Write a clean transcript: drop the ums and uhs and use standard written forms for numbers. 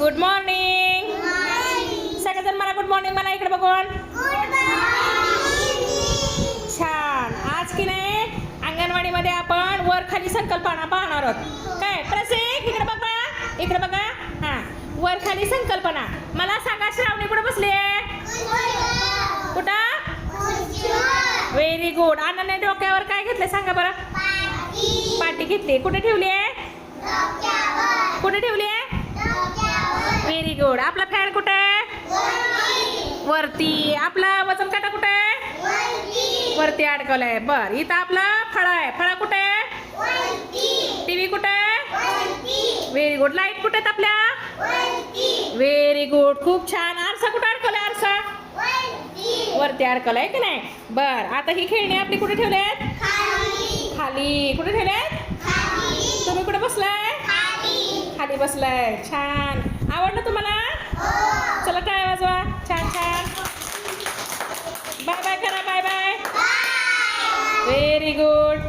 Good morning. सगळेजण मला good morning म्हणा इकडे बघून. छान. आज की नाही अंगणवाडीमध्ये आपण वर खाली संकल्पना पाहणार आहोत. काय प्रसिक इकडे बघा, इकडे बघा. हां, वर खाली संकल्पना. मला सांगा श्रावणी कुठे बसली आहे? कुठं? Very good. अण्णाने डोक्यावर काय घेतलं सांगा बरं? पाटी घेतली. कुठे ठेवली आहे? कुठे ठेवली आहे? Very good. आपला फॅन कुठे आहे? वरती. आपला वजन काटा कुठे आहे? वरती अडकवलाय. बर. इथं आपला फळा आहे. फळा कुठे आहे? टीव्ही कुठे आहे? Very good. लाईट कुठे आहेत आपल्या? Very good. खूप छान. आरसा कुठे अडकवलाय? आरसा वरती अडकवलाय की नाही? बर. आता ही खेळणी आपली कुठे ठेवली आहेत? खाली. कुठे ठेवले आहेत? तुम्ही कुठे बसलाय? खाली बसलाय. छान. आवडलं तुम्हाला? चला टाळ्या वाजवा. छान छान. बाय बाय करा. Bye bye. Very good.